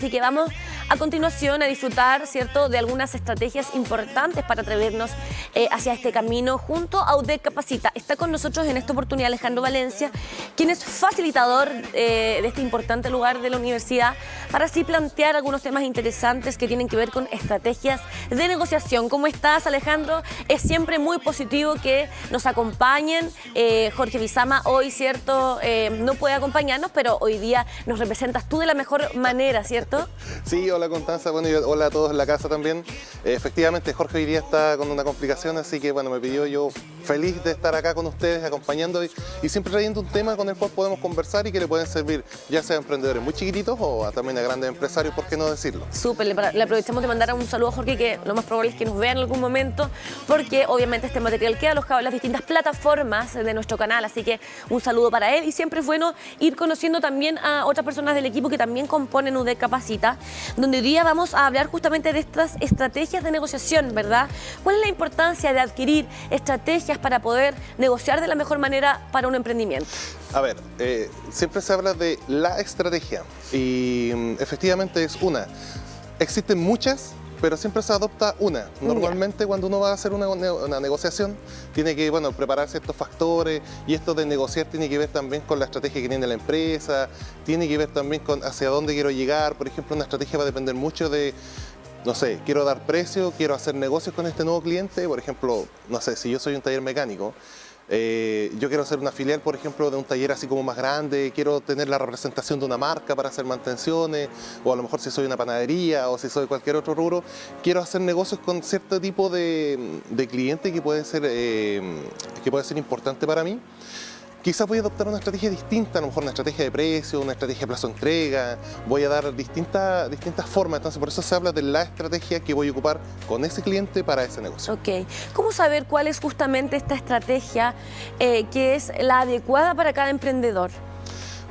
Así que vamos a continuación a disfrutar, ¿cierto?, de algunas estrategias importantes para atrevernos hacia este camino junto a UDEC Capacita. Está con nosotros en esta oportunidad Alejandro Valencia, quien es facilitador de este importante lugar de la universidad, para así plantear algunos temas interesantes que tienen que ver con estrategias de negociación. ¿Cómo estás, Alejandro? Es siempre muy positivo que nos acompañen. Jorge Bizama hoy, ¿cierto?, no puede acompañarnos, pero hoy día nos representas tú de la mejor manera, ¿cierto? Sí, hola Constanza, bueno, y hola a todos en la casa también. Efectivamente, Jorge hoy día está con una complicación, así que bueno, me pidió, yo feliz de estar acá con ustedes, acompañando y siempre trayendo un tema con el cual podemos conversar y que le pueden servir ya sea a emprendedores muy chiquititos o también a grandes empresarios, ¿por qué no decirlo? Súper, le aprovechamos de mandar un saludo a Jorge, que lo más probable es que nos vea en algún momento, porque obviamente este material queda alojado en las distintas plataformas de nuestro canal, así que un saludo para él. Y siempre es bueno ir conociendo también a otras personas del equipo que también componen UDEC Capacita, donde hoy día vamos a hablar justamente de estas estrategias de negociación, ¿verdad? ¿Cuál es la importancia de adquirir estrategias para poder negociar de la mejor manera para un emprendimiento? A ver, siempre se habla de la estrategia y efectivamente es una. Existen muchas, pero siempre se adopta una. Normalmente cuando uno va a hacer una negociación, tiene que, bueno, preparar ciertos factores, y esto de negociar tiene que ver también con la estrategia que tiene la empresa, tiene que ver también con hacia dónde quiero llegar. Por ejemplo, una estrategia va a depender mucho de, no sé, quiero dar precio, quiero hacer negocios con este nuevo cliente. Por ejemplo, no sé, si yo soy un taller mecánico, yo quiero hacer una filial, por ejemplo, de un taller así como más grande, quiero tener la representación de una marca para hacer mantenciones, o a lo mejor si soy una panadería o si soy cualquier otro rubro, quiero hacer negocios con cierto tipo de cliente que puede ser importante para mí. Quizás voy a adoptar una estrategia distinta, a lo mejor una estrategia de precio, una estrategia de plazo de entrega, voy a dar distintas formas, entonces por eso se habla de la estrategia que voy a ocupar con ese cliente para ese negocio. Ok, ¿cómo saber cuál es justamente esta estrategia que es la adecuada para cada emprendedor?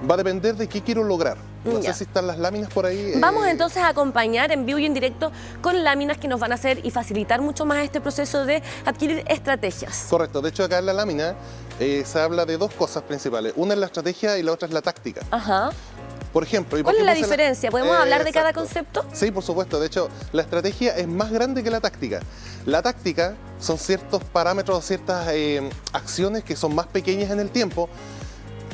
Va a depender de qué quiero lograr. No sé si están las láminas por ahí. Vamos entonces a acompañar en vivo y en directo con láminas que nos van a hacer y facilitar mucho más este proceso de adquirir estrategias. Correcto, de hecho acá en la lámina se habla de dos cosas principales. Una es la estrategia y la otra es la táctica. Ajá. Por ejemplo, ¿Cuál es la diferencia? ¿Podemos hablar de cada concepto? Sí, por supuesto. De hecho, la estrategia es más grande que la táctica. La táctica son ciertos parámetros, ciertas acciones que son más pequeñas en el tiempo,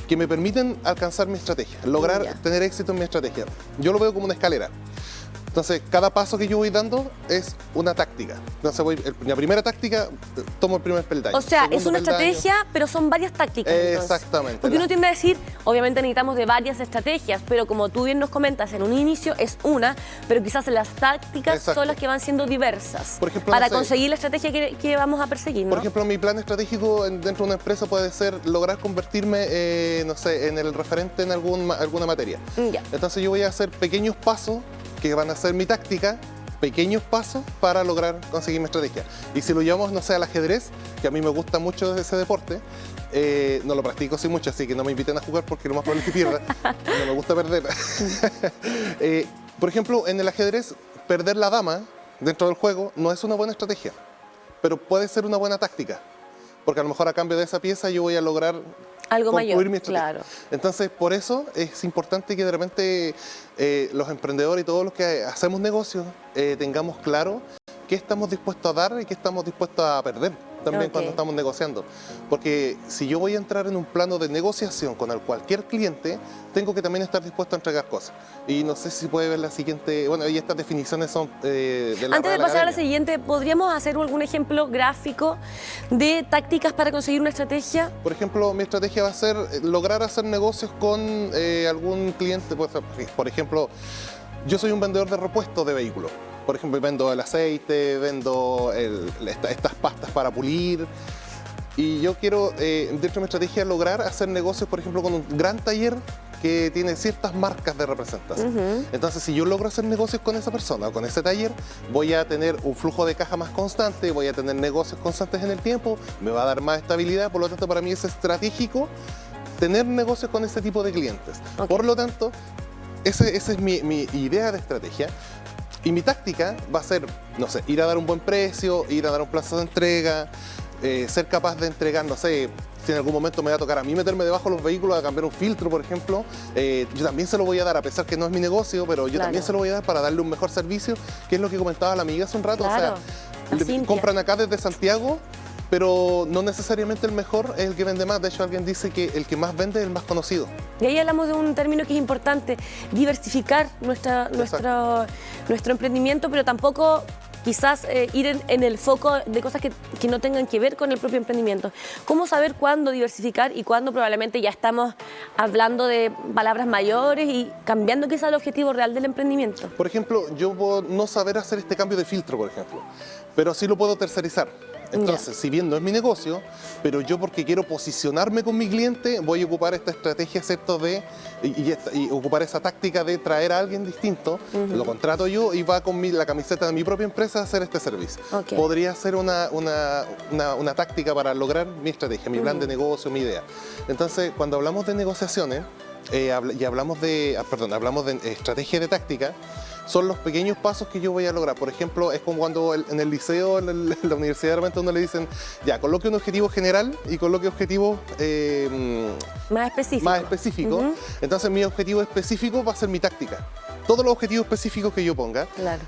que me permiten alcanzar mi estrategia, lograr tener éxito en mi estrategia. Yo lo veo como una escalera. Entonces, cada paso que yo voy dando es una táctica. Entonces, la primera táctica, tomo el primer peldaño. O sea, es una estrategia, pero son varias tácticas. Exactamente. Porque uno tiende a decir, obviamente necesitamos de varias estrategias, pero como tú bien nos comentas, en un inicio es una, pero quizás las tácticas son las que van siendo diversas. Por ejemplo, para conseguir la estrategia que vamos a perseguir, ¿no? Por ejemplo, mi plan estratégico dentro de una empresa puede ser lograr convertirme, no sé, en el referente en alguna materia. Entonces yo voy a hacer pequeños pasos que van a ser mi táctica, pequeños pasos para lograr conseguir mi estrategia. Y si lo llevamos, no sé, al ajedrez, que a mí me gusta mucho ese deporte, no lo practico así mucho, así que no me inviten a jugar porque lo más probable es que pierda, no me gusta perder. Por ejemplo, en el ajedrez, perder la dama dentro del juego no es una buena estrategia, pero puede ser una buena táctica, porque a lo mejor a cambio de esa pieza yo voy a lograr algo mayor, mi estrategia. Claro. Entonces, por eso es importante que de repente los emprendedores y todos los que hacemos negocios tengamos claro qué estamos dispuestos a dar y qué estamos dispuestos a perder también cuando estamos negociando. Porque si yo voy a entrar en un plano de negociación con cualquier cliente, tengo que también estar dispuesto a entregar cosas. Y no sé si puede ver la siguiente, bueno, y estas definiciones son de la Antes de pasar a la siguiente, ¿podríamos hacer algún ejemplo gráfico de tácticas para conseguir una estrategia? Por ejemplo, mi estrategia va a ser lograr hacer negocios con algún cliente. Por ejemplo, yo soy un vendedor de repuestos de vehículos. Por ejemplo, vendo el aceite, vendo estas pastas para pulir. Y yo quiero, dentro de mi estrategia, lograr hacer negocios, por ejemplo, con un gran taller que tiene ciertas marcas de representación. Entonces, si yo logro hacer negocios con esa persona o con ese taller, voy a tener un flujo de caja más constante, voy a tener negocios constantes en el tiempo, me va a dar más estabilidad. Por lo tanto, para mí es estratégico tener negocios con ese tipo de clientes. Por lo tanto, esa es mi idea de estrategia. Y mi táctica va a ser, no sé, ir a dar un buen precio, ir a dar un plazo de entrega, ser capaz de entregar, no sé, si en algún momento me va a tocar a mí meterme debajo de los vehículos a cambiar un filtro, por ejemplo, yo también se lo voy a dar, a pesar que no es mi negocio, pero yo también se lo voy a dar para darle un mejor servicio, que es lo que comentaba la amiga hace un rato. Claro, o sea, compran acá desde Santiago, pero no necesariamente el mejor es el que vende más. De hecho, alguien dice que el que más vende es el más conocido. Y ahí hablamos de un término que es importante, diversificar nuestro emprendimiento, pero tampoco quizás ir en el foco de cosas que no tengan que ver con el propio emprendimiento. ¿Cómo saber cuándo diversificar y cuándo probablemente ya estamos hablando de palabras mayores y cambiando quizás el objetivo real del emprendimiento? Por ejemplo, yo puedo no saber hacer este cambio de filtro, por ejemplo, pero sí lo puedo tercerizar. Entonces, si bien no es mi negocio, pero yo porque quiero posicionarme con mi cliente, voy a ocupar esta estrategia, ¿cierto? Y ocupar esa táctica de traer a alguien distinto, lo contrato yo y va con la camiseta de mi propia empresa a hacer este servicio. Okay. Podría ser una táctica para lograr mi estrategia, mi plan de negocio, mi idea. Entonces, cuando hablamos de negociaciones y hablamos de estrategia de táctica, son los pequeños pasos que yo voy a lograr. Por ejemplo, es como cuando en el liceo, en la universidad, de repente uno le dicen, ya, coloque un objetivo general y coloque objetivos más específicos. Entonces, mi objetivo específico va a ser mi táctica. Todos los objetivos específicos que yo ponga. Claro.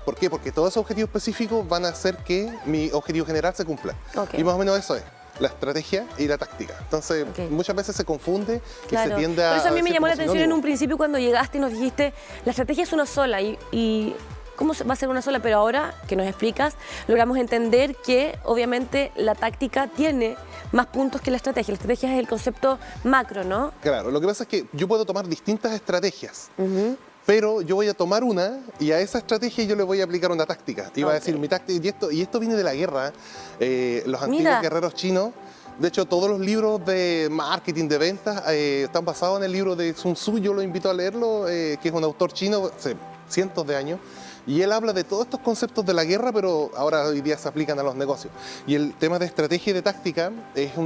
¿Por qué? Porque todos esos objetivos específicos van a hacer que mi objetivo general se cumpla. Okay. Y más o menos eso es. La estrategia y la táctica. Entonces, muchas veces se confunde y se tiende a... Por eso a mí me llamó la atención sinónimo. en un principio cuando llegaste y nos dijiste, la estrategia es una sola y ¿cómo va a ser una sola? Pero ahora que nos explicas, logramos entender que obviamente la táctica tiene más puntos que la estrategia. La estrategia es el concepto macro, ¿no? Claro, lo que pasa es que yo puedo tomar distintas estrategias. Pero yo voy a tomar una y a esa estrategia yo le voy a aplicar una táctica. Iba a decir mi táctica, y esto viene de la guerra. Los antiguos guerreros chinos, de hecho todos los libros de marketing, de ventas, están basados en el libro de Sun Tzu. Yo lo invito a leerlo, que es un autor chino hace cientos de años. Y él habla de todos estos conceptos de la guerra, pero ahora hoy día se aplican a los negocios. Y el tema de estrategia y de táctica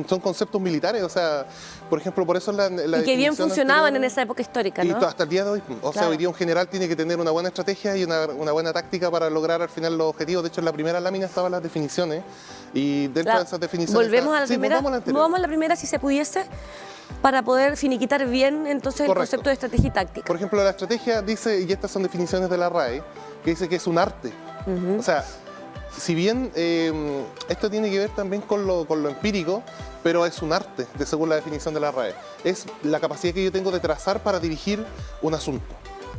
son conceptos militares, o sea, por ejemplo, por eso la y que bien funcionaban en esa época histórica, ¿no? Y hasta el día de hoy. O sea, hoy día un general tiene que tener una buena estrategia y una buena táctica para lograr al final los objetivos. De hecho, en la primera lámina estaban las definiciones y dentro de esas definiciones... ¿Volvemos a la primera? Vamos a la primera si se pudiese, para poder finiquitar bien entonces el concepto de estrategia y táctica. Por ejemplo, la estrategia dice, y estas son definiciones de la RAE, que dice que es un arte. O sea, si bien esto tiene que ver también con lo empírico, pero es un arte, según la definición de la RAE. Es la capacidad que yo tengo de trazar para dirigir un asunto.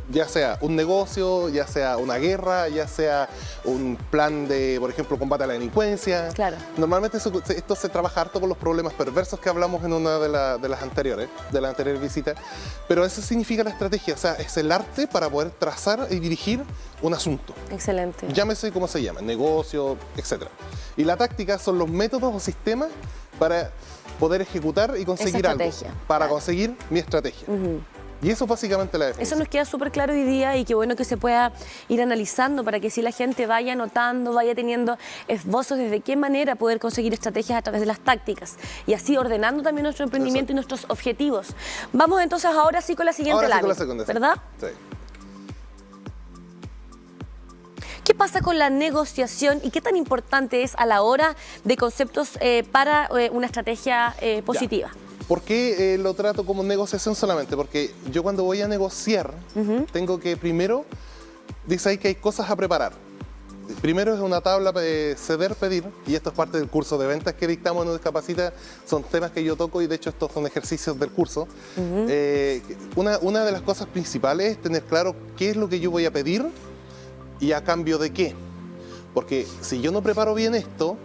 Ya sea un negocio, ya sea una guerra, ya sea un plan de, por ejemplo, combate a la delincuencia. Claro. Normalmente esto se trabaja harto con los problemas perversos que hablamos en una de las anteriores visitas. Pero eso significa la estrategia, o sea, es el arte para poder trazar y dirigir un asunto. Excelente. Llámese como se llama, negocio, etc. Y la táctica son los métodos o sistemas para poder ejecutar y conseguir algo. Para conseguir mi estrategia. Y eso es básicamente la definición. Eso nos queda súper claro hoy día y qué bueno que se pueda ir analizando para que si la gente vaya anotando, vaya teniendo esbozos de qué manera poder conseguir estrategias a través de las tácticas y así ordenando también nuestro emprendimiento y nuestros objetivos. Vamos entonces ahora sí con la siguiente lámina, ¿verdad? Sí. ¿Qué pasa con la negociación y qué tan importante es a la hora de conceptos para una estrategia positiva? Ya. ¿Por qué lo trato como negociación solamente? Porque yo cuando voy a negociar, tengo que primero, dice ahí que hay cosas a preparar. Primero es una tabla de ceder, pedir, y esto es parte del curso de ventas que dictamos en Capacita, son temas que yo toco y de hecho estos son ejercicios del curso. Una de las cosas principales es tener claro qué es lo que yo voy a pedir y a cambio de qué. Porque si yo no preparo bien esto,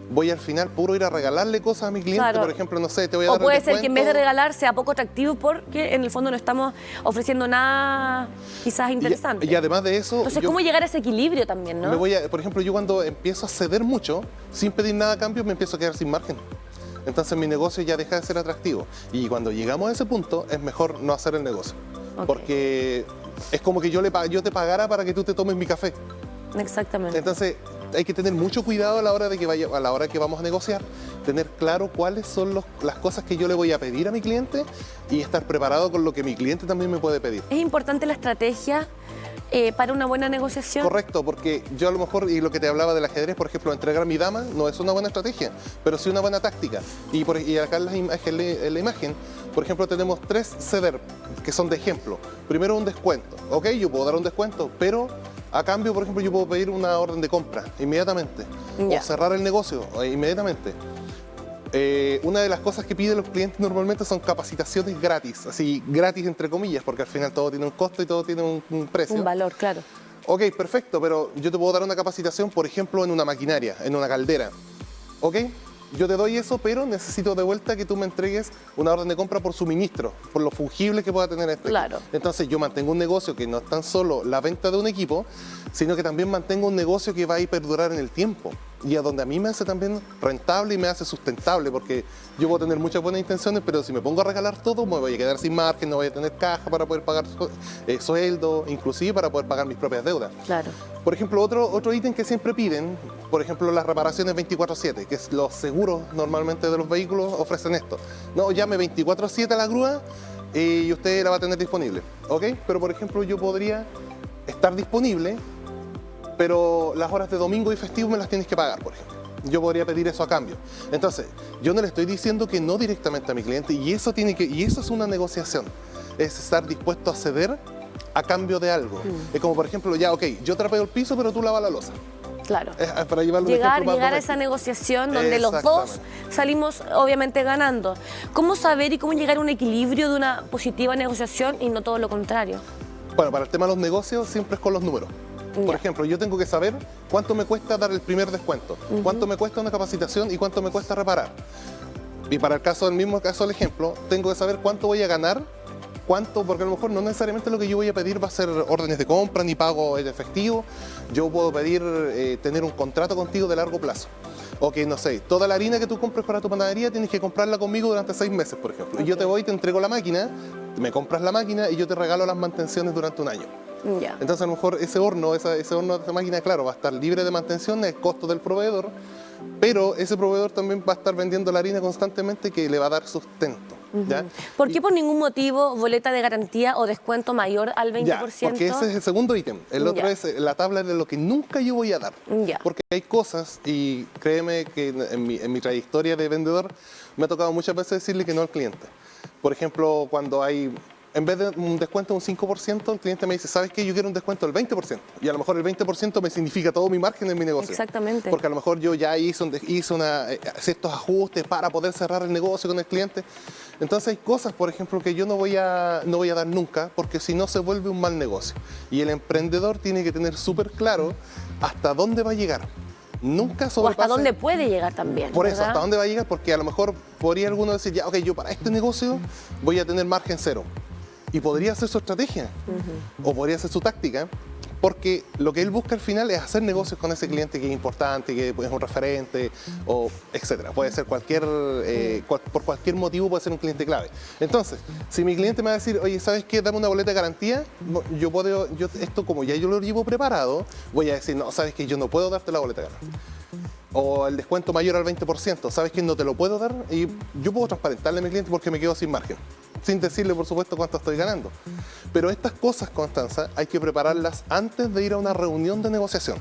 voy al final puro ir a regalarle cosas a mi cliente, por ejemplo, no sé, te voy a dar o puede ser que en vez de regalar sea poco atractivo porque en el fondo no estamos ofreciendo nada quizás interesante. Y además de eso... Entonces, ¿cómo llegar a ese equilibrio también, no? Por ejemplo, yo cuando empiezo a ceder mucho, sin pedir nada a cambio, me empiezo a quedar sin margen. Entonces mi negocio ya deja de ser atractivo. Y cuando llegamos a ese punto, es mejor no hacer el negocio. Porque es como que yo te pagara para que tú te tomes mi café. Exactamente. Entonces, hay que tener mucho cuidado a la hora que vamos a negociar, tener claro cuáles son las cosas que yo le voy a pedir a mi cliente y estar preparado con lo que mi cliente también me puede pedir. Es importante la estrategia para una buena negociación? Correcto, porque yo a lo mejor, y lo que te hablaba del ajedrez, por ejemplo, entregar mi dama no es una buena estrategia, pero sí una buena táctica. Y acá en la imagen, por ejemplo, tenemos 3 ceder, que son de ejemplo. Primero un descuento, ¿ok? Yo puedo dar un descuento, pero a cambio, por ejemplo, yo puedo pedir una orden de compra inmediatamente, Ya. o cerrar el negocio inmediatamente. Una de las cosas que piden los clientes normalmente son capacitaciones gratis, así gratis entre comillas, porque al final todo tiene un costo y todo tiene un precio. Un valor, claro. Ok, perfecto, pero yo te puedo dar una capacitación, por ejemplo, en una maquinaria, en una caldera. ¿Ok? Yo te doy eso, pero necesito de vuelta que tú me entregues una orden de compra por suministro, por lo fungible que pueda tener esto. Claro. Entonces yo mantengo un negocio que no es tan solo la venta de un equipo, sino que también mantengo un negocio que va a perdurar en el tiempo. Y a donde a mí me hace también rentable y me hace sustentable, porque yo puedo tener muchas buenas intenciones, pero si me pongo a regalar todo, me voy a quedar sin margen, no voy a tener caja para poder pagar sueldo, inclusive para poder pagar mis propias deudas. Claro. Por ejemplo, otro ítem que siempre piden, por ejemplo, las reparaciones 24/7, que es los seguros normalmente de los vehículos ofrecen esto. No, llame 24/7 a la grúa y usted la va a tener disponible, ¿ok? Pero, por ejemplo, yo podría estar disponible, pero las horas de domingo y festivo me las tienes que pagar, por ejemplo. Yo podría pedir eso a cambio. Entonces, yo no le estoy diciendo que no directamente a mi cliente y eso es una negociación. Es estar dispuesto a ceder a cambio de algo. Es como, por ejemplo, ya, ok, yo trapeo el piso, pero tú lavas la loza. Claro. Para llevarlo Llegar a esa negociación donde los dos salimos obviamente ganando. ¿Cómo saber y cómo llegar a un equilibrio de una positiva negociación y no todo lo contrario? Bueno, para el tema de los negocios siempre es con los números. Por ejemplo, yo tengo que saber cuánto me cuesta dar el primer descuento, cuánto me cuesta una capacitación y cuánto me cuesta reparar. Y para el mismo caso del ejemplo, tengo que saber cuánto voy a ganar, porque a lo mejor no necesariamente lo que yo voy a pedir va a ser órdenes de compra ni pago en efectivo. Yo puedo pedir tener un contrato contigo de largo plazo. O que, no sé, toda la harina que tú compres para tu panadería tienes que comprarla conmigo durante 6 meses, por ejemplo. Y yo te voy y te entrego la máquina, me compras la máquina y yo te regalo las mantenciones durante un año. Ya. Entonces a lo mejor ese horno de esa máquina, claro, va a estar libre de mantención, el costo del proveedor, pero ese proveedor también va a estar vendiendo la harina constantemente que le va a dar sustento. ¿Ya? ¿Por qué por ningún motivo boleta de garantía o descuento mayor al 20%? Ya, porque ese es el segundo ítem. El otro es la tabla de lo que nunca yo voy a dar. Ya. Porque hay cosas, y créeme que en mi trayectoria de vendedor me ha tocado muchas veces decirle que no al cliente. Por ejemplo, cuando hay... En vez de un descuento de un 5%, el cliente me dice, ¿sabes qué? Yo quiero un descuento del 20%. Y a lo mejor el 20% me significa todo mi margen en mi negocio. Exactamente. Porque a lo mejor yo ya hice ciertos ajustes para poder cerrar el negocio con el cliente. Entonces hay cosas, por ejemplo, que yo no voy a dar nunca, porque si no se vuelve un mal negocio. Y el emprendedor tiene que tener súper claro hasta dónde va a llegar. Nunca sobrepase. O hasta dónde puede llegar también. Por eso, ¿verdad? hasta dónde va a llegar, porque a lo mejor podría alguno decir, ya, ok, yo para este negocio voy a tener margen cero. Y podría ser su estrategia, o podría ser su táctica, porque lo que él busca al final es hacer negocios con ese cliente que es importante, que es un referente, o etcétera. Puede ser por cualquier motivo puede ser un cliente clave. Entonces, si mi cliente me va a decir, oye, ¿sabes qué? Dame una boleta de garantía, esto como ya yo lo llevo preparado, voy a decir, no, ¿sabes qué? Yo no puedo darte la boleta de garantía. O el descuento mayor al 20%, ¿sabes que no te lo puedo dar? Y yo puedo transparentarle a mi cliente porque me quedo sin margen, sin decirle, por supuesto, cuánto estoy ganando. Pero estas cosas, Constanza, hay que prepararlas antes de ir a una reunión de negociación.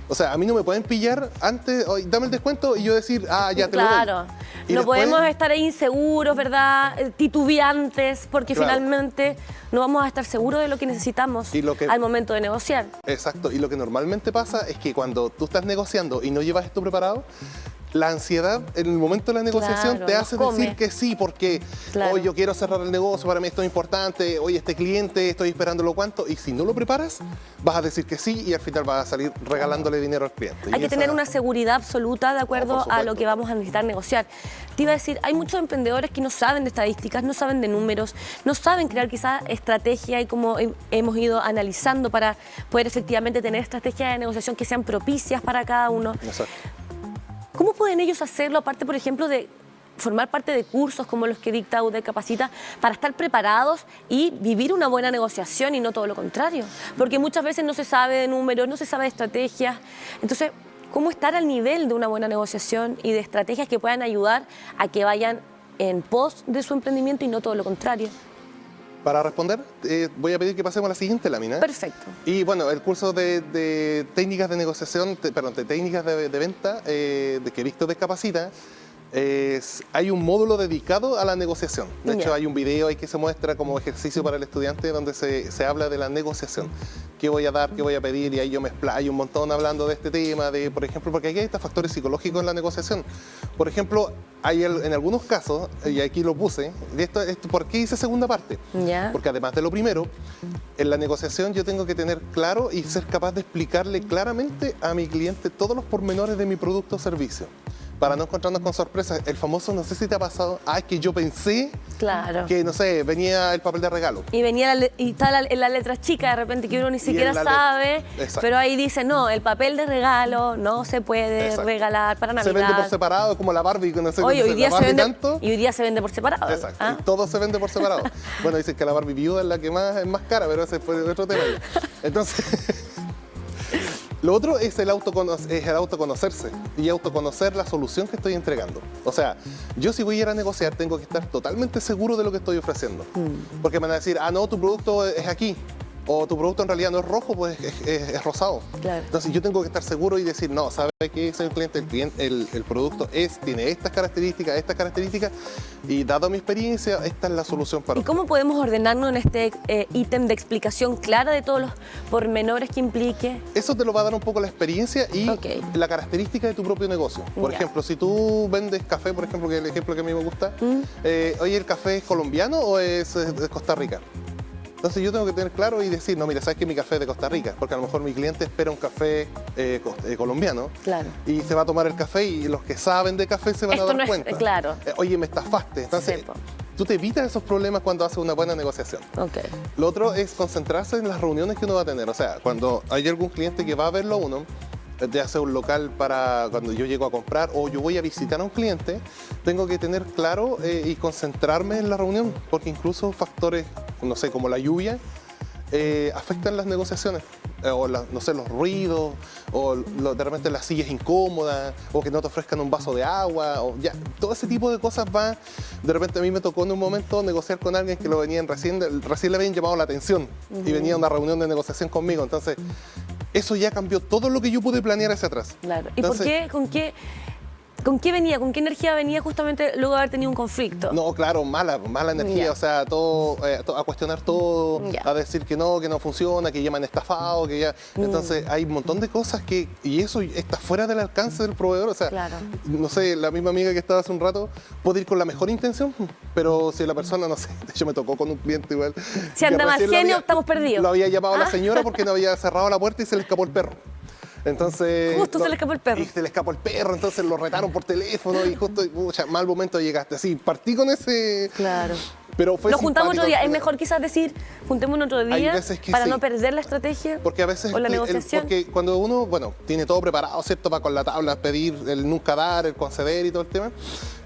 O sea, a mí no me pueden pillar antes, dame el descuento y yo decir, ya te lo doy. Claro, Y no después, podemos estar ahí inseguros, ¿verdad? Titubeantes, porque Claro. finalmente no vamos a estar seguros de lo que necesitamos al momento de negociar. Exacto, y lo que normalmente pasa es que cuando tú estás negociando y no llevas esto preparado, la ansiedad en el momento de la negociación Claro, te nos hace come. decir que sí, porque Claro. hoy yo quiero cerrar el negocio, para mí esto es importante, hoy este cliente, estoy esperándolo cuánto, y si no lo preparas, vas a decir que sí y al final vas a salir regalándole dinero al cliente. Hay que tener una seguridad absoluta de acuerdo por a lo supuesto. que vamos a necesitar negociar. Te iba a decir, hay muchos emprendedores que no saben de estadísticas, no saben de números, no saben crear quizás estrategia y como hemos ido analizando para poder efectivamente tener estrategias de negociación que sean propicias para cada uno. Exacto. ¿Cómo pueden ellos hacerlo, aparte, por ejemplo, de formar parte de cursos como los que dicta UDEC Capacita, para estar preparados y vivir una buena negociación y no todo lo contrario? Porque muchas veces no se sabe de números, no se sabe de estrategias. Entonces, ¿cómo estar al nivel de una buena negociación y de estrategias que puedan ayudar a que vayan en pos de su emprendimiento y no todo lo contrario? Para responder, voy a pedir que pasemos a la siguiente lámina. Perfecto. Y bueno, el curso de técnicas de negociación, perdón, de técnicas de venta que Víctor Descapacita, hay un módulo dedicado a la negociación. De hecho, hay un video ahí que se muestra como ejercicio para el estudiante donde se habla de la negociación. ¿Qué voy a dar? ¿Qué voy a pedir? Y ahí yo me explayo un montón hablando de este tema, por ejemplo, porque aquí hay estos factores psicológicos en la negociación. Por ejemplo, hay en algunos casos, y aquí lo puse, ¿por qué hice segunda parte? Porque además de lo primero, en la negociación yo tengo que tener claro y ser capaz de explicarle claramente a mi cliente todos los pormenores de mi producto o servicio, para no encontrarnos con sorpresas. El famoso, no sé si te ha pasado, es que yo pensé que, no sé, venía el papel de regalo. Y venía y está en las letras chicas de repente que uno ni siquiera sabe, pero ahí dice, no, el papel de regalo no se puede regalar para Navidad. Se vende por separado, como la Barbie, no sé, oye, hoy día tanto. Y hoy día se vende por separado. Exacto, todo se vende por separado. Bueno, dicen que la Barbie viuda es la que es más cara, pero ese fue otro tema. Entonces... Lo otro es el autoconocerse y autoconocer la solución que estoy entregando. O sea, yo si voy a ir a negociar tengo que estar totalmente seguro de lo que estoy ofreciendo. Porque me van a decir, no, tu producto es aquí. O tu producto en realidad no es rojo, pues es rosado. Claro. Entonces yo tengo que estar seguro y decir, no, ¿sabe qué, señor cliente? El producto tiene estas características, y dado mi experiencia, esta es la solución para usted. ¿Y cómo podemos ordenarnos en este ítem de explicación clara de todos los pormenores que implique? Eso te lo va a dar un poco la experiencia y la característica de tu propio negocio. Por ejemplo, si tú vendes café, por ejemplo, que es el ejemplo que a mí me gusta, oye, ¿el café es colombiano o es de Costa Rica? Entonces yo tengo que tener claro y decir, no, mira, sabes que mi café es de Costa Rica, porque a lo mejor mi cliente espera un café colombiano, y se va a tomar el café y los que saben de café se van a dar cuenta. Oye, me estafaste. Entonces, tú te evitas esos problemas cuando haces una buena negociación. Lo otro es concentrarse en las reuniones que uno va a tener. O sea, cuando hay algún cliente que va a verlo a uno, de hacer un local para cuando yo llego a comprar o yo voy a visitar a un cliente, tengo que tener claro y concentrarme en la reunión, porque incluso factores, no sé, como la lluvia, afectan las negociaciones, o no sé, los ruidos, o de repente las sillas incómodas, o que no te ofrezcan un vaso de agua, o ya, todo ese tipo de cosas va. De repente a mí me tocó en un momento negociar con alguien que recién le habían llamado la atención y venía a una reunión de negociación conmigo, entonces eso ya cambió todo lo que yo pude planear hacia atrás. Claro. ¿Y entonces, ¿Con qué venía? ¿Con qué energía venía justamente luego de haber tenido un conflicto? No, claro, mala energía, o sea, todo, a cuestionar todo, a decir que no funciona, que ya me han estafado, que ya... Entonces hay un montón de cosas y eso está fuera del alcance del proveedor, o sea, no sé, la misma amiga que estaba hace un rato puede ir con la mejor intención, pero si la persona, no sé, de hecho me tocó con un cliente igual. Si anda mal genio, estamos perdidos. Lo había llamado a la señora porque no había cerrado la puerta y se le escapó el perro. Entonces, justo se le escapó el perro. Y se le escapó el perro, entonces lo retaron por teléfono y justo, mal momento llegaste. Así, partí con ese... Claro. Pero fue lo juntamos otro día. Es mejor quizás decir, juntémonos otro día para no perder la estrategia. Porque a veces o la negociación. Porque cuando uno, tiene todo preparado, ¿cierto? Va con la tabla, pedir, el nunca dar, el conceder y todo el tema.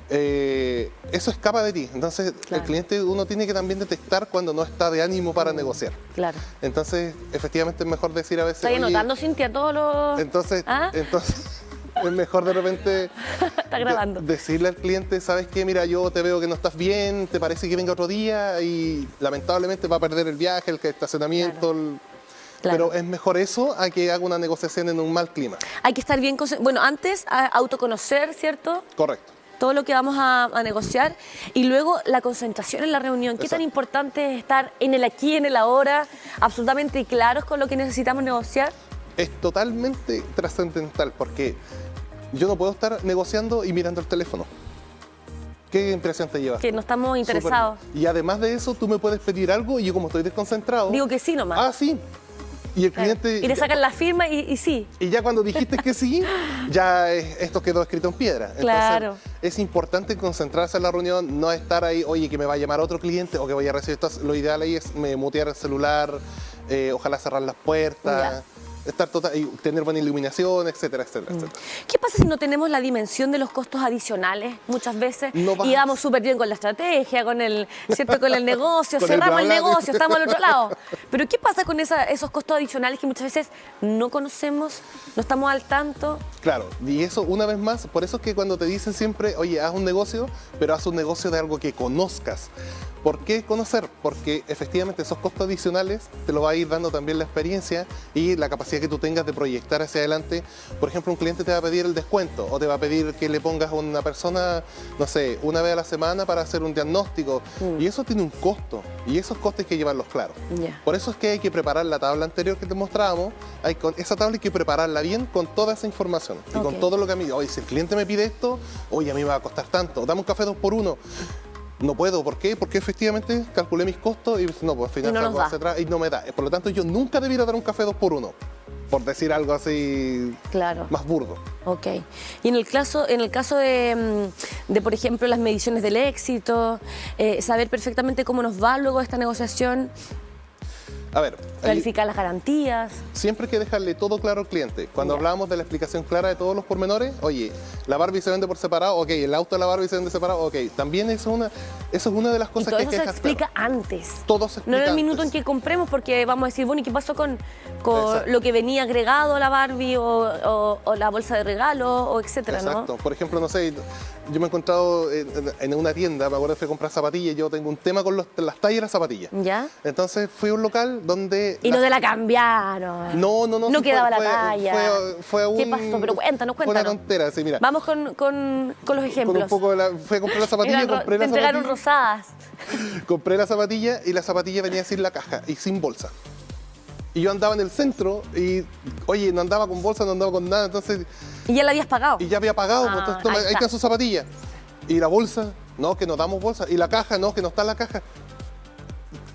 Eso escapa de ti. Entonces, el cliente, uno tiene que también detectar cuando no está de ánimo para negociar. Claro. Entonces, efectivamente es mejor decir a veces... ¿Estás anotando, Cintia, todos los...? Entonces es mejor de repente está grabando. Decirle al cliente, ¿sabes qué? Mira, yo te veo que no estás bien, ¿te parece que venga otro día? Y lamentablemente va a perder el viaje, el estacionamiento... Pero es mejor eso a que haga una negociación en un mal clima. Hay que estar bien... Bueno, antes, autoconocer, ¿cierto? Correcto. Todo lo que vamos a negociar y luego la concentración en la reunión. ¿Qué tan importante es estar en el aquí, en el ahora, absolutamente claros con lo que necesitamos negociar? Es totalmente trascendental porque yo no puedo estar negociando y mirando el teléfono. ¿Qué impresión te lleva? Que no estamos interesados. Y además de eso, tú me puedes pedir algo y yo como estoy desconcentrado... Digo que sí nomás. Ah, sí. Y el cliente... Y le sacan la firma y sí. Y ya cuando dijiste que sí, ya esto quedó escrito en piedra. Claro. Entonces, es importante concentrarse en la reunión, no estar ahí, oye, que me va a llamar otro cliente o que voy a recibir esto. Lo ideal ahí es mutear el celular, ojalá cerrar las puertas. estar total, y tener buena iluminación, etcétera, etcétera, etcétera. ¿Qué pasa si no tenemos la dimensión de los costos adicionales muchas veces No vas- y vamos súper bien con la estrategia, con el, ¿cierto? Con el negocio, Con el cerramos el bla, bla. negocio, estamos al otro lado? Pero ¿qué pasa con esos costos adicionales que muchas veces no conocemos, no estamos al tanto? Claro, y eso una vez más, por eso es que cuando te dicen siempre, oye, haz un negocio, pero haz un negocio de algo que conozcas. ¿Por qué conocer? Porque efectivamente esos costos adicionales te lo va a ir dando también la experiencia y la capacidad que tú tengas de proyectar hacia adelante. Por ejemplo, un cliente te va a pedir el descuento o te va a pedir que le pongas a una persona, no sé, una vez a la semana para hacer un diagnóstico. Y eso tiene un costo y esos costos hay que llevarlos claros. Ya. Por eso es que hay que preparar la tabla anterior que te mostrábamos. Esa tabla hay que prepararla bien con toda esa información y con Ok. todo lo que a mí, oye, si el cliente me pide esto, oye, a mí me va a costar tanto, dame un café 2x1. No puedo, ¿por qué? Porque efectivamente calculé mis costos y no, pues al final Y no nos salgo da. hacia atrás y no me da. Por lo tanto, yo nunca debiera dar un café 2x1, por decir algo así Claro. más burdo. Ok. Y en el caso de, por ejemplo, las mediciones del éxito, saber perfectamente cómo nos va luego esta negociación, A ver, ahí clarificar las garantías. siempre hay que dejarle todo claro al cliente. Cuando Ya. hablábamos de la explicación clara de todos los pormenores, oye, la Barbie se vende por separado, ok, el auto de la Barbie se vende separado, ok. También eso es una de las Y cosas todo que hay eso que se dejar explica claro. antes. Todo se No explica en el minuto en antes. que compremos, porque vamos a decir, bueno, ¿y qué pasó con Exacto. lo que venía agregado a la Barbie o la bolsa de regalo o etcétera, Exacto. ¿no? Por ejemplo, no sé, yo me he encontrado en una tienda, me acuerdo que fui a comprar zapatillas, yo tengo un tema con las tallas de las zapatillas. ¿Ya? Entonces fui a un local donde... Y no te la cambiaron. No, No sí quedaba la fue- talla. Fue un... ¿Qué pasó? Pero cuéntanos. Fue una tontera, sí, mira. Vamos con los Con ejemplos. un poco fui a comprar la zapatilla, Eran compré te la entregaron zapatilla, rosadas. compré la zapatilla y la zapatilla venía sin la caja y sin bolsa. Y yo andaba en el centro y, oye, no andaba con bolsa, no andaba con nada, entonces... Y ya la habías pagado. Y ya había pagado, pues, Ah, entonces toma, ahí ahí está. están sus zapatillas. Y la bolsa, no, que nos damos bolsa. Y la caja, no, que no está en la caja.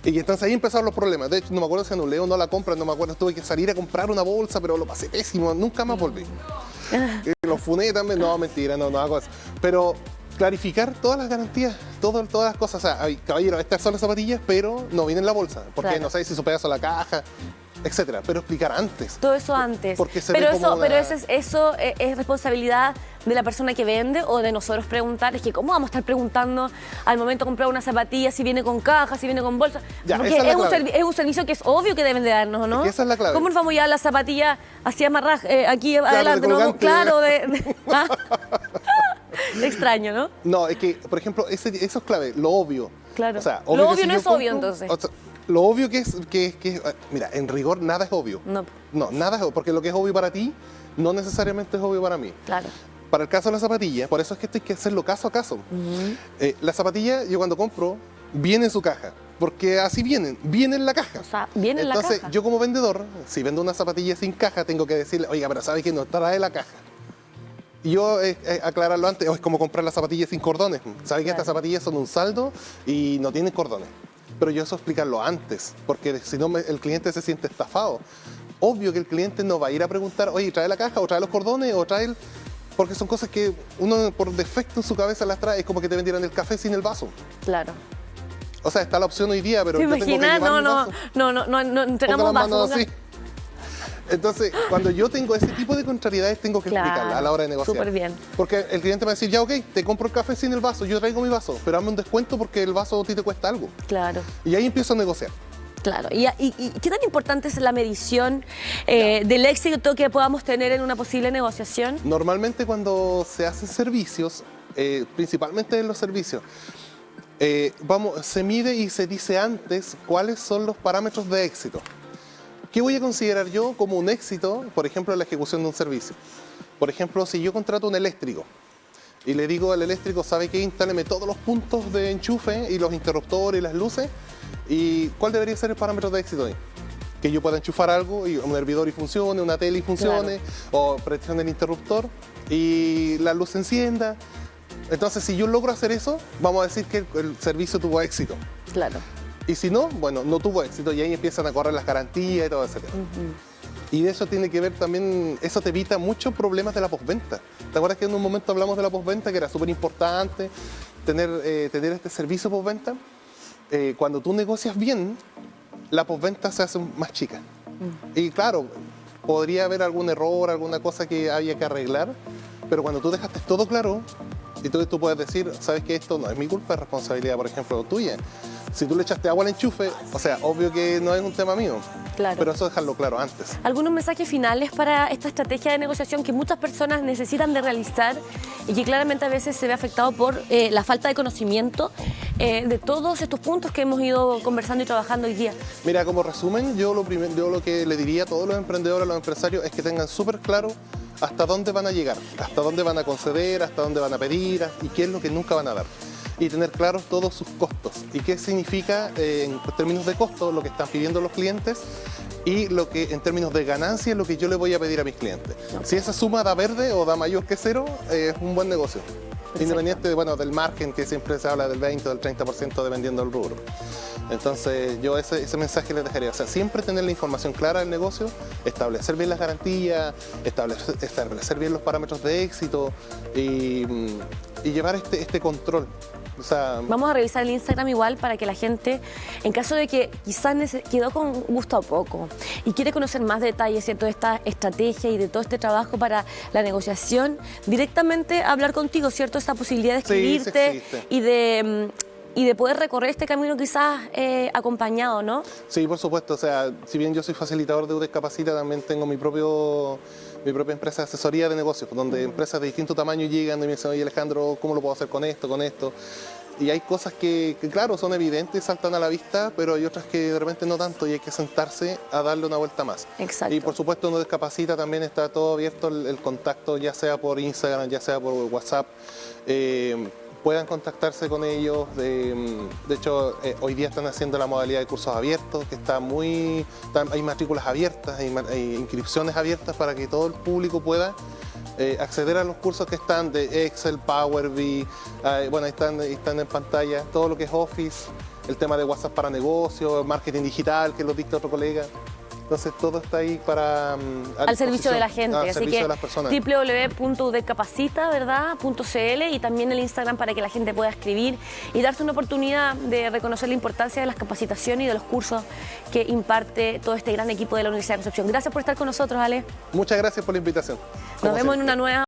Y entonces ahí empezaron los problemas. De hecho, no me acuerdo si anulé o no la compra, no me acuerdo. Tuve que salir a comprar una bolsa, pero lo pasé pésimo. Nunca más volví. Y lo funé también. No, mentira, no hago eso. Pero clarificar todas las garantías, todas las cosas. O sea, ay, caballero, estas son las zapatillas, pero no vienen en la bolsa. Porque Claro. no sé si su pedazo de la caja, etcétera. Pero explicar antes. Todo eso antes. Porque se pero ve como eso, una- pero eso es responsabilidad de la persona que vende o de nosotros preguntar. Es que ¿cómo vamos a estar preguntando al momento de comprar una zapatilla si viene con caja, si viene con bolsa? Ya, Porque esa es la es un, clave. es un servicio que es obvio que deben de darnos, ¿no? Es que esa es la clave. ¿Cómo nos vamos a llevar la zapatilla así amarradas aquí de adelante? ¿no? colgante. Claro, ¿ah? Extraño, ¿no? No, es que, por ejemplo, eso es clave, lo obvio. Claro. O sea, Lo que obvio si no yo es obvio, entonces. o sea, lo obvio mira, en rigor nada es obvio. No, No, nada es obvio, porque lo que es obvio para ti no necesariamente es obvio para mí. claro. Para el caso de la zapatilla, por eso es que esto hay que hacerlo caso a caso. La zapatilla, yo cuando compro, viene en su caja. Porque así viene en la caja. O sea, viene en la Entonces, caja. yo como vendedor, si vendo una zapatilla sin caja, tengo que decirle, oiga, pero ¿sabe que no trae la caja? Y yo aclararlo antes, es como comprar las zapatillas sin cordones. ¿Sabe que Claro. estas zapatillas son un saldo y no tienen cordones? Pero yo eso explicarlo antes, porque si no el cliente se siente estafado. Obvio que el cliente no va a ir a preguntar, oye, ¿trae la caja o trae los cordones o trae el...? Porque son cosas que uno por defecto en su cabeza las trae, es como que te vendieran el café sin el vaso. Claro. O sea, está la opción hoy día, pero ¿Te yo tengo que imaginas? llevar mi No vaso. entregamos Ponga las manos vasos. así. Entonces, cuando yo tengo ese tipo de contrariedades, tengo que Claro, explicarla a la hora de negociar. súper bien. Porque el cliente me va a decir, ya ok, te compro el café sin el vaso, yo traigo mi vaso, pero dame un descuento porque el vaso a ti te cuesta algo. Claro. Y ahí empiezo a negociar. Claro, y qué tan importante es la medición del éxito que podamos tener en una posible negociación? Normalmente cuando se hacen servicios, principalmente en los servicios, se mide y se dice antes cuáles son los parámetros de éxito. ¿Qué voy a considerar yo como un éxito, por ejemplo, en la ejecución de un servicio? Por ejemplo, si yo contrato un eléctrico y le digo al eléctrico, ¿sabe qué? Instáleme todos los puntos de enchufe y los interruptores y las luces. ¿Y cuál debería ser el parámetro de éxito ahí? Que yo pueda enchufar algo, y un hervidor y funcione, una tele y funcione, o presione el interruptor y la luz se encienda. Entonces, si yo logro hacer eso, vamos a decir que el servicio tuvo éxito. Claro. Y si no, bueno, no tuvo éxito y ahí empiezan a correr las garantías y todo ese tema. Y eso tiene que ver también, eso te evita muchos problemas de la postventa. ¿Te acuerdas que en un momento hablamos de la postventa, que era súper importante tener este servicio postventa? Cuando tú negocias bien, la postventa se hace más chica. Y claro, podría haber algún error, alguna cosa que había que arreglar, pero cuando tú dejaste todo claro, y tú puedes decir, sabes que esto no es mi culpa, es responsabilidad, por ejemplo, tuya. Si tú le echaste agua al enchufe, o sea, obvio que no es un tema mío. Claro. Pero eso dejarlo claro antes. ¿Algunos mensajes finales para esta estrategia de negociación que muchas personas necesitan de realizar y que claramente a veces se ve afectado por la falta de conocimiento de todos estos puntos que hemos ido conversando y trabajando hoy día? Mira, como resumen, yo lo que le diría a todos los emprendedores, a los empresarios, es que tengan súper claro hasta dónde van a llegar, hasta dónde van a conceder, hasta dónde van a pedir y qué es lo que nunca van a dar. Y tener claros todos sus costos y qué significa en términos de costo lo que están pidiendo los clientes y lo que en términos de ganancia es lo que yo le voy a pedir a mis clientes. Okay. Si esa suma da verde o da mayor que cero, es un buen negocio. Perfecto. Independiente bueno, del margen que siempre se habla del 20 o del 30% dependiendo del rubro. Entonces yo ese mensaje les dejaría, o sea, siempre tener la información clara del negocio, establecer bien las garantías, establecer bien los parámetros de éxito y llevar este control. O sea, vamos a revisar el Instagram igual para que la gente, en caso de que quizás quedó con gusto a poco y quiere conocer más detalles, ¿cierto?, de esta estrategia y de todo este trabajo para la negociación, directamente hablar contigo, ¿cierto? Esta posibilidad de escribirte y de poder recorrer este camino quizás acompañado, ¿no? Sí, por supuesto. O sea, si bien yo soy facilitador de UDEC Capacita, también tengo mi propia empresa de asesoría de negocios, donde empresas de distinto tamaño llegan y me dicen, oye Alejandro, ¿cómo lo puedo hacer con esto, con esto? Y hay cosas que claro, son evidentes, saltan a la vista, pero hay otras que de repente no tanto y hay que sentarse a darle una vuelta más. Exacto. Y por supuesto en UDEC Capacita también está todo abierto el contacto, ya sea por Instagram, ya sea por WhatsApp. Puedan contactarse con ellos. De hecho, hoy día están haciendo la modalidad de cursos abiertos, que hay matrículas abiertas, hay inscripciones abiertas para que todo el público pueda acceder a los cursos que están de Excel, Power BI, bueno, ahí están en pantalla, todo lo que es Office, el tema de WhatsApp para negocios, marketing digital, que lo dicta otro colega. Entonces todo está ahí para al servicio de la gente, así que www.udecapacita, ¿verdad?.cl y también el Instagram para que la gente pueda escribir y darse una oportunidad de reconocer la importancia de las capacitaciones y de los cursos que imparte todo este gran equipo de la Universidad de Concepción. Gracias por estar con nosotros, Ale. Muchas gracias por la invitación. Nos vemos en una nueva